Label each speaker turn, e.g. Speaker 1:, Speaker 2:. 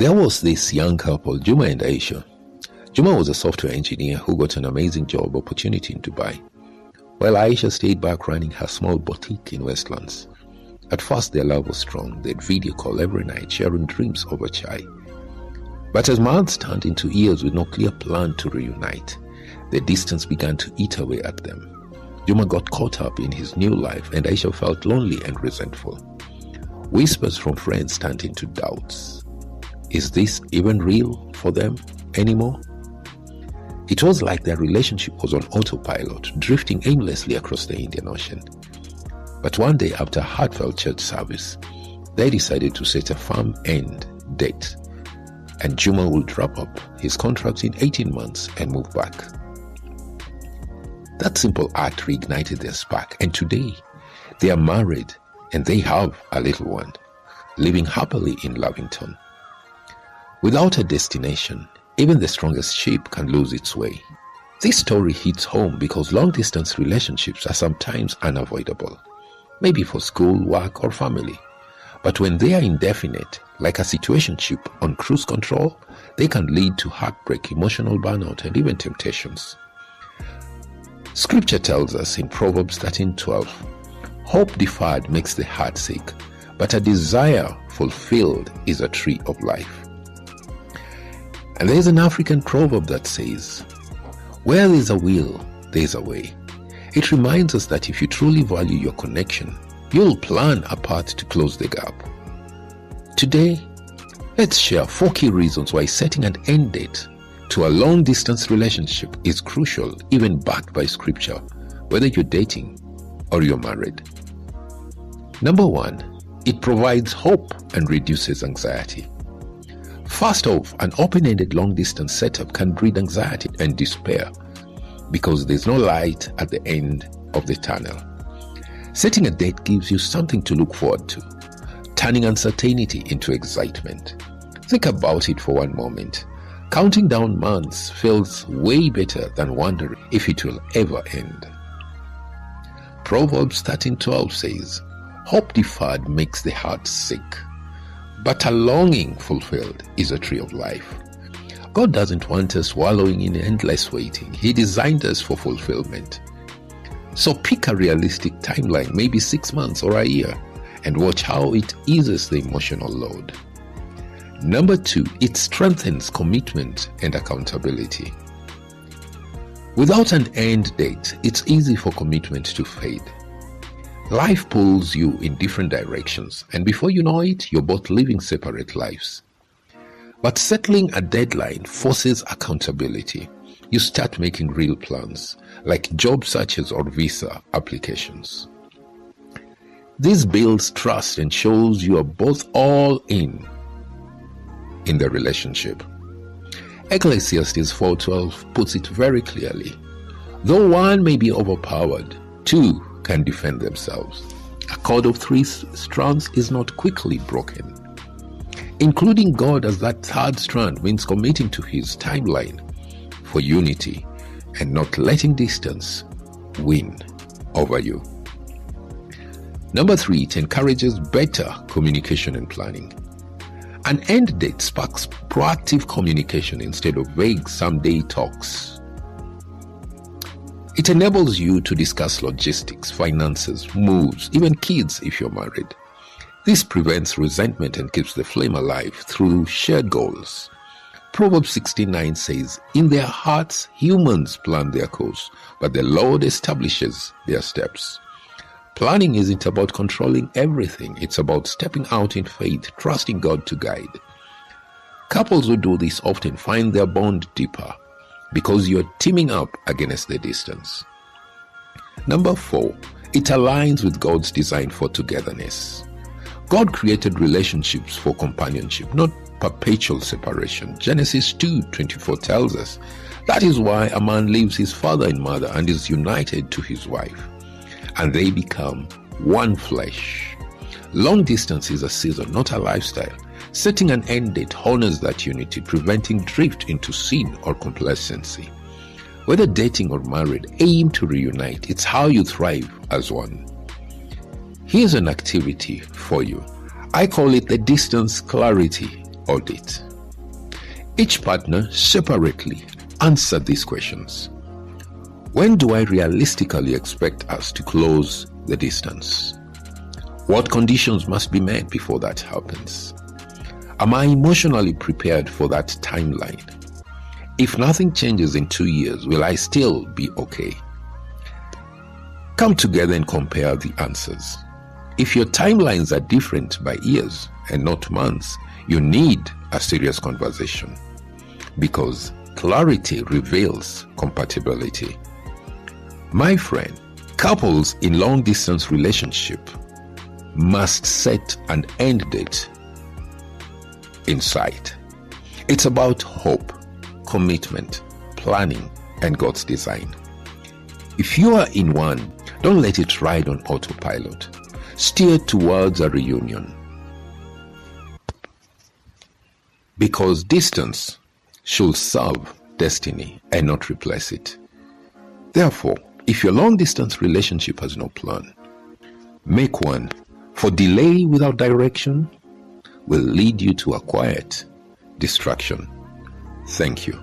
Speaker 1: There was this young couple, Juma and Aisha. Juma was a software engineer who got an amazing job opportunity in Dubai, while Aisha stayed back running her small boutique in Westlands. At first, their love was strong. They'd video call every night, sharing dreams over chai. But as months turned into years with no clear plan to reunite, the distance began to eat away at them. Juma got caught up in his new life, and Aisha felt lonely and resentful. Whispers from friends turned into doubts. Is this even real for them anymore? It was like their relationship was on autopilot, drifting aimlessly across the Indian Ocean. But one day after a heartfelt church service, they decided to set a firm end date, and Juma would wrap up his contract in 18 months and move back. That simple act reignited their spark, and today they are married and they have a little one, living happily in Lavington. Without a destination, even the strongest ship can lose its way. This story hits home because long-distance relationships are sometimes unavoidable, maybe for school, work, or family. But when they are indefinite, like a situationship on cruise control, they can lead to heartbreak, emotional burnout, and even temptations. Scripture tells us in Proverbs 13:12, hope deferred makes the heart sick, but a desire fulfilled is a tree of life. And there is an African proverb that says, where there is a will, there is a way. It reminds us that if you truly value your connection, you'll plan a path to close the gap. Today, let's share 4 key reasons why setting an end date to a long-distance relationship is crucial, even backed by scripture, whether you're dating or you're married. Number 1, it provides hope and reduces anxiety. First off, an open-ended long-distance setup can breed anxiety and despair because there's no light at the end of the tunnel. Setting a date gives you something to look forward to, turning uncertainty into excitement. Think about it for one moment. Counting down months feels way better than wondering if it will ever end. Proverbs 13:12 says, hope deferred makes the heart sick, but a longing fulfilled is a tree of life. God doesn't want us wallowing in endless waiting. He designed us for fulfillment. So pick a realistic timeline, maybe 6 months or a year, and watch how it eases the emotional load. Number 2, it strengthens commitment and accountability. Without an end date, it's easy for commitment to fade. Life pulls you in different directions, and before you know it, you're both living separate lives. But settling a deadline forces accountability. You start making real plans, like job searches or visa applications. This builds trust and shows you are both all in the relationship. Ecclesiastes 4:12 puts it very clearly. Though one may be overpowered, 2 can defend themselves. A cord of 3 strands is not quickly broken. Including God as that third strand means committing to his timeline for unity and not letting distance win over you. Number 3, it encourages better communication and planning. An end date sparks proactive communication instead of vague someday talks. It enables you to discuss logistics, finances, moves, even kids if you're married. This prevents resentment and keeps the flame alive through shared goals. Proverbs 16:9 says, in their hearts humans plan their course, but the Lord establishes their steps. Planning isn't about controlling everything. It's about stepping out in faith, trusting God to guide. Couples who do this often find their bond deeper because you're teaming up against the distance. Number 4, it aligns with God's design for togetherness. God created relationships for companionship, not perpetual separation. Genesis 2:24 tells us that is why a man leaves his father and mother and is united to his wife, and they become one flesh. Long distance is a season, not a lifestyle. Setting an end date honors that unity, preventing drift into sin or complacency. Whether dating or married, aim to reunite. It's how you thrive as one. Here's an activity for you. I call it the distance clarity audit. Each partner separately answer these questions. When do I realistically expect us to close the distance? What conditions must be met before that happens? Am I emotionally prepared for that timeline? If nothing changes in 2 years, will I still be okay? Come together and compare the answers. If your timelines are different by years and not months, you need a serious conversation, because clarity reveals compatibility. My friend, couples in long-distance relationship must set an end date in sight. It's about hope, commitment, planning, and God's design. If you are in one, don't let it ride on autopilot. Steer towards a reunion. Because distance should serve destiny and not replace it. Therefore, if your long-distance relationship has no plan, make one, for delay without direction will lead you to a quiet distraction. Thank you.